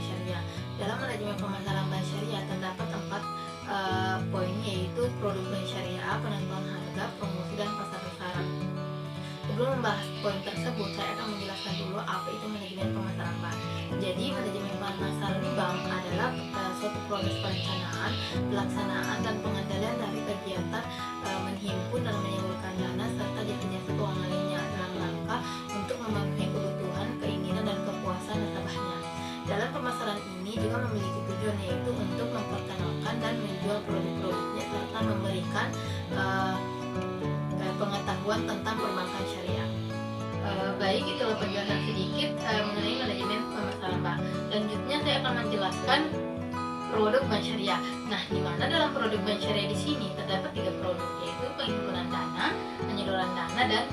syariah. Dalam manajemen pemasaran bank syariah terdapat 4 poin, yaitu produk bank syariah, penentuan harga, promosi, dan pasar besaran. Sebelum membahas poin tersebut, saya akan menjelaskan dulu apa itu manajemen pemasaran bank. Jadi, manajemen pemasaran bank adalah suatu proses perencanaan, pelaksanaan, dan pengendalian dari kegiatan menghimpun dan menyalurkan dana serta jasa-jasa keuangan lainnya dalam rangka untuk memenuhi kebutuhan, keinginan, dan kepuasan nasabahnya. Dalam pemasaran ini juga memiliki tujuan, yaitu untuk memperkenalkan dan menjual produk-produknya serta memberikan pengetahuan tentang perbankan syariah. Baik, itulah penjelasan sedikit mengenai manajemen pemasaran bank. Selanjutnya saya akan menjelaskan produk bank syariah. Nah, di mana dalam produk bank syariah di sini terdapat 3 produk, yaitu penghimpunan dana, penyaluran dana, dan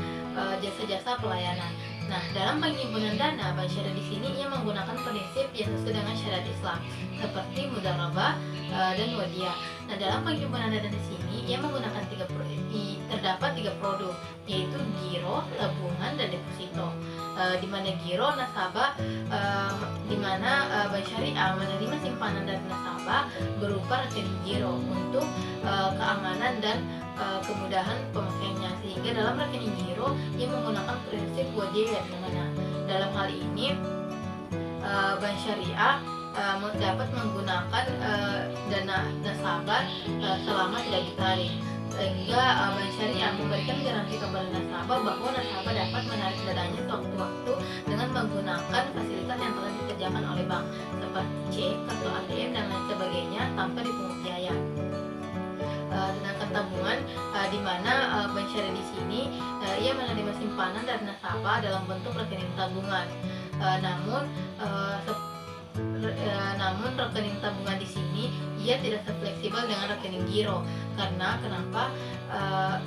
jasa-jasa pelayanan. Nah, dalam penghimpunan dana, bank syariah di sini ia menggunakan prinsip yang sesuai dengan syariat Islam, seperti mudharabah dan wadiah. Nah, dalam penghimpunan dana di sini ia menggunakan terdapat 3 produk, yaitu giro, tabungan, dan deposito. Di mana giro nasabah, di mana bank syariah menerima simpanan dari nasabah berupa rekening giro untuk keamanan dan kemudahan pemakaiannya, sehingga dalam rekening giro ia menggunakan prinsip wadiah, di mana dalam hal ini bank syariah dapat menggunakan dana nasabah selama tidak ditarik, sehingga bank syariah memberikan garansi kepada nasabah bahwa nasabah dapat menarik dananya sewaktu-waktu dengan menggunakan fasilitas yang telah disediakan oleh bank seperti cek, kartu ATM, dan lain sebagainya tanpa dipungut biaya. Sedangkan tabungan, di mana bank syariah di sini ia menerima simpanan dari nasabah dalam bentuk rekening tabungan. Namun rekening tabungan di sini ia tidak sefleksibel dengan rekening giro. Karena kenapa?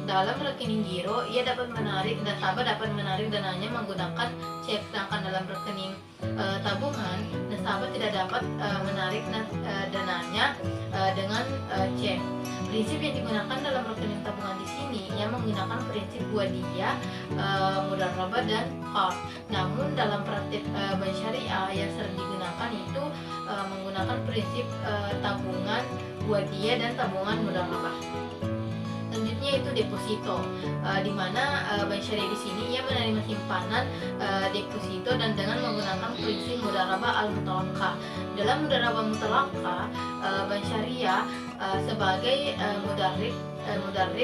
Dalam rekening giro ia dapat menarik, nasabah dapat menarik dananya menggunakan cek, sedangkan dalam rekening tabungan nasabah tidak dapat menarik dananya dengan cek. Prinsip yang digunakan dalam rekening tabungan di sini ia menggunakan prinsip wadiah, mudharabah, dan qard. Namun dalam praktik bank syariah yang sering digunakan itu menggunakan prinsip tabungan wadiah dan tabungan mudharabah. Selanjutnya itu deposito, di mana bank syariah di sini ia menerima simpanan deposito dan dengan menggunakan prinsip mudharabah al-mutalaqah. Dalam mudharabah mutalaqah, bank syariah sebagai mudarrib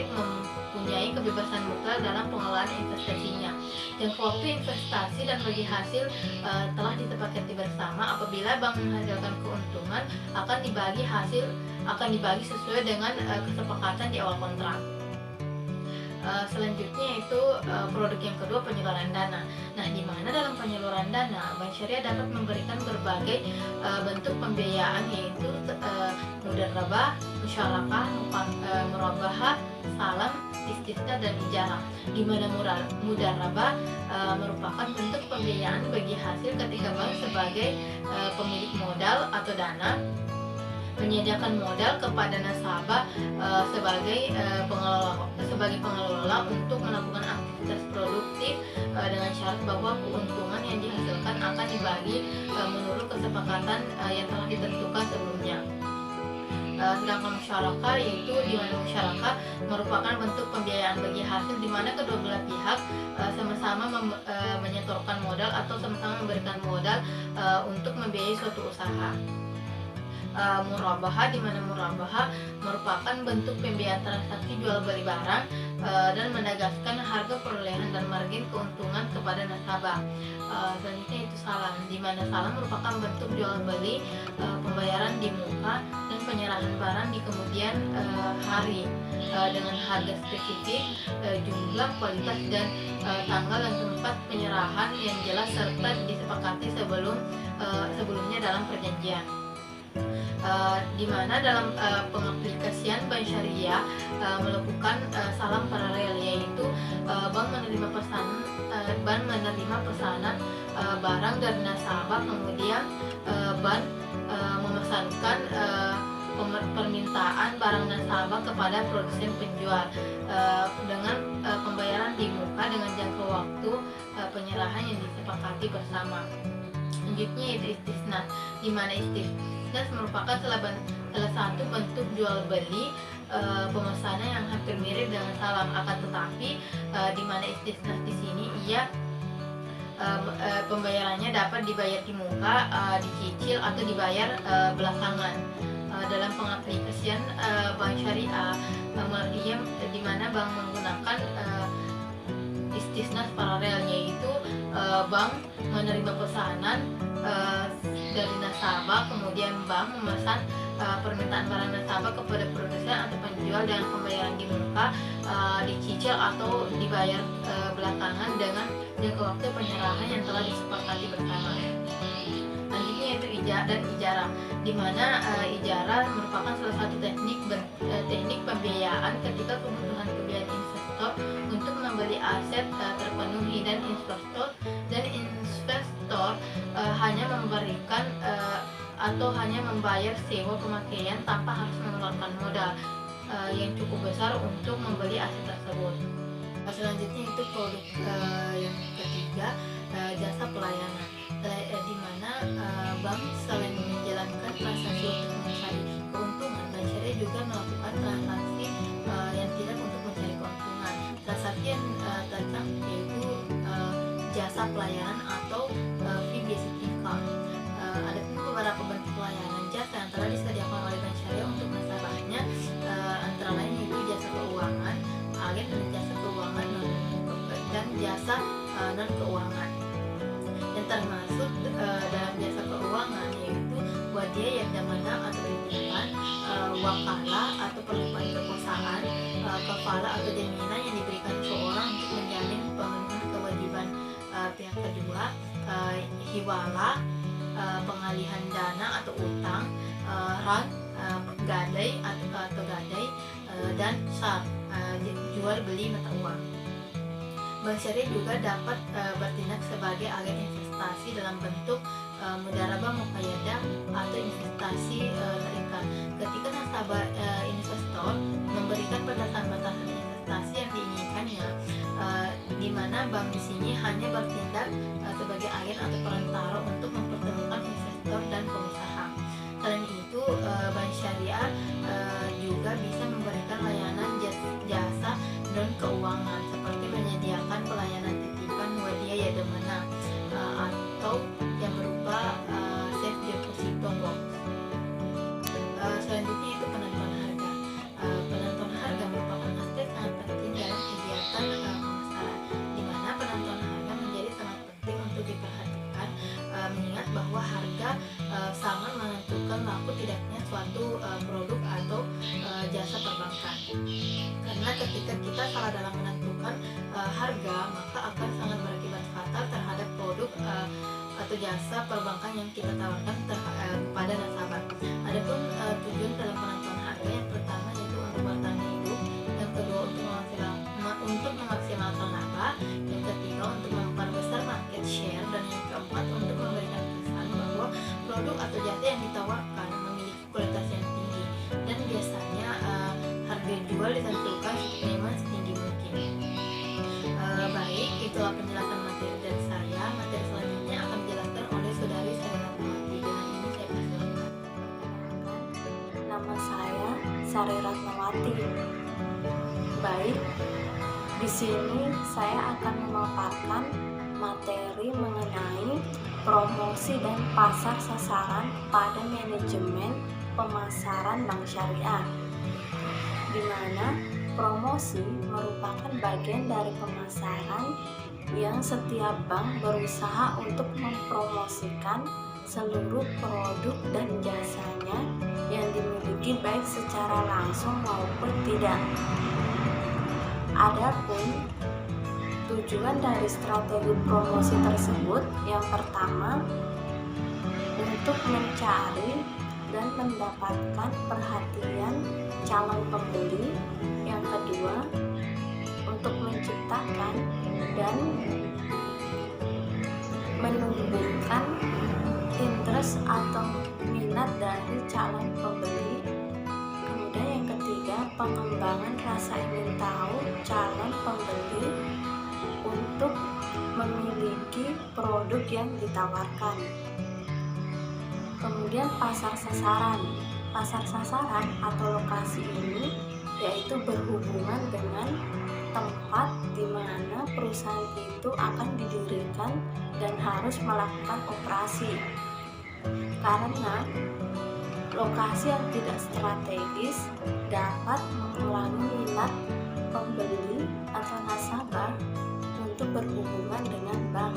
mempunyai kebebasan mutlak dalam pengelolaan investasinya. Jangka waktu investasi dan bagi hasil telah disepakati bersama. Apabila bank menghasilkan keuntungan, akan dibagi sesuai dengan kesepakatan di awal kontrak. Selanjutnya itu produk yang kedua, penyaluran dana. Nah, di mana dalam penyaluran dana bank syariah dapat memberikan berbagai bentuk pembiayaan, yaitu mudharabah, musyarakah, murabahah, salam, istisna, dan ijarah. Di mana mudharabah merupakan bentuk pembiayaan bagi hasil ketika bank sebagai pemilik modal atau dana menyediakan modal kepada nasabah sebagai pengelola untuk melakukan aktivitas produktif dengan syarat bahwa keuntungan yang dihasilkan akan dibagi menurut kesepakatan yang telah ditentukan sebelumnya. Sedangkan musyarakah, yaitu di mana musyarakah merupakan bentuk pembiayaan bagi hasil di mana kedua belah pihak sama-sama menyetorkan modal atau sama-sama memberikan modal untuk membiayai suatu usaha. Murabahah, di mana murabahah merupakan bentuk pembiayaan transaksi jual beli barang dan menegaskan harga perolehan dan margin keuntungan kepada nasabah. Selanjutnya itu salam, di mana salam merupakan bentuk jual beli, pembayaran di muka, dan penyerahan barang di kemudian hari dengan harga spesifik, jumlah, kualitas, dan tanggal dan tempat penyerahan yang jelas serta disepakati sebelumnya dalam perjanjian. Di mana dalam pengaplikasian bank syariah melakukan salam paralel, yaitu bank menerima pesanan barang dari nasabah, kemudian bank memesankan permintaan barang nasabah kepada produsen penjual dengan pembayaran di muka dengan jangka waktu penyerahan yang disepakati bersama. Selanjutnya yaitu istisnas, di mana istisnas merupakan salah satu bentuk jual beli pemesanan yang hampir mirip dengan salam, akan tetapi di mana istisnas di sini pembayarannya dapat dibayar di muka, dicicil atau dibayar belakangan. Dalam pengaplikasian bank syariah, di mana bank menggunakan istisnas paralel, yaitu bank menerima pesanan dari nasabah, kemudian bank memesan permintaan barang nasabah kepada produsen atau penjual dengan pembayaran di muka, dicicil atau dibayar belakangan dengan jangka waktu penyerahan yang telah disepakati bersama. Selanjutnya yaitu ijarah, di mana ijarah merupakan salah satu teknik pembiayaan ketika kebutuhan pembiayaan investor untuk membeli aset terpenuhi, dan investor hanya memberikan atau hanya membayar sewa pemakaian tanpa harus mengeluarkan modal yang cukup besar untuk membeli aset tersebut. Selanjutnya itu produk yang ketiga, jasa pelayanan, di mana bank selain menjalankan transaksi untuk mencari keuntungan, bank syariah juga melakukan transaksi yang tidak untuk mencari keuntungan. Transaksi yang tentang yaitu jasa pelayanan atau fee-based income. Ada beberapa bentuk pelayanan jasa yang telah disediakan oleh bank syariah untuk nasabahnya, antara lain yaitu jasa keuangan, agen dan jasa keuangan dan jasa non keuangan. Yang termasuk dalam jasa keuangan yaitu wadiyah yang damana atau titipan, wakalah atau perlimpahan kekuasaan, kafala atau jaminan yang diberikan seseorang untuk menjamin pemenuhan kewajiban pihak kedua, hiwalah, pengalihan dana atau utang, ran, gadai atau gadai, dan sar, jual beli mata uang. Bank syariah juga dapat bertindak sebagai agen investasi dalam bentuk mudharabah muqayyadah atau investasi terikat. Ketika nasabah investor memberikan batasan-batasan investasi yang diinginkannya, di mana bank di sini hanya bertindak sebagai agen atau perantara untuk mempertemukan investor dan pengusaha. Selain itu, bank syariah juga bisa memberikan layanan jasa non keuangan seperti menyediakan pelayanan titipan wadiyah ya damana atau yang berupa safe deposito box. Selanjutnya itu penentuan harga. Penentuan harga merupakan aspek sangat penting dalam kegiatan pemasaran, di mana penentuan harga menjadi sangat penting untuk diperhatikan, mengingat bahwa harga sangat menentukan laku tidaknya suatu produk atau jasa perbankan. Karena ketika kita salah dalam menentukan harga, maka akan sangat berakibat fatal terhadap produk atau jasa perbankan yang kita tawarkan kepada nasabah. Adapun tujuan dalam penentuan harga, yang pertama yaitu untuk bertahan hidup, yang kedua untuk memaksimalkan laba, yang ketiga untuk memperbesar market share, dan yang keempat untuk memberikan kesan bahwa produk atau jasa yang ditawarkan memiliki kualitas yang tinggi, dan biasanya harga jual ditentukan setinggi mungkin. Baik, itulah penjelasan materi dari saya. Materi selanjutnya akan dijelaskan oleh saudari Sari Ratnawati. Dengan ini saya persilakan. Nama saya Sari Ratnawati. Baik, di sini saya akan memaparkan materi mengenai promosi dan pasar sasaran pada manajemen pemasaran bank syariah, di mana promosi merupakan bagian dari pemasaran yang setiap bank berusaha untuk mempromosikan seluruh produk dan jasanya yang dimiliki baik secara langsung maupun tidak. Adapun tujuan dari strategi promosi tersebut, yang pertama untuk mencari dan mendapatkan perhatian calon pembeli, yang kedua untuk menciptakan dan menumbuhkan interest atau minat dari calon pembeli, kemudian yang ketiga pengembangan rasa ingin tahu calon pembeli untuk memiliki produk yang ditawarkan. Kemudian pasar sasaran. Pasar sasaran atau lokasi ini yaitu berhubungan dengan tempat di mana perusahaan itu akan didirikan dan harus melakukan operasi. Karena lokasi yang tidak strategis dapat mengurangi minat pembeli atau nasabah untuk berhubungan dengan bank.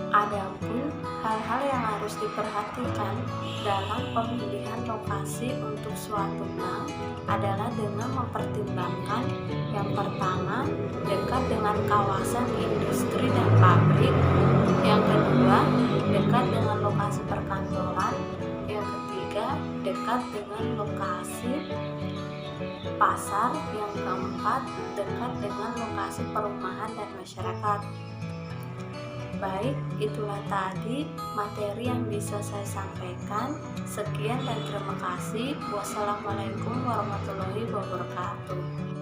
Adapun hal-hal yang harus diperhatikan dalam pemilihan lokasi untuk suatu bank adalah dengan mempertimbangkan yang pertama, dekat dengan kawasan industri dan pabrik, yang kedua, dekat dengan lokasi perkantoran, yang ketiga, dekat dengan lokasi pasar, yang keempat, dekat dengan lokasi perumahan dan masyarakat. Baik, itulah tadi materi yang bisa saya sampaikan. Sekian dan terima kasih. Wassalamualaikum warahmatullahi wabarakatuh.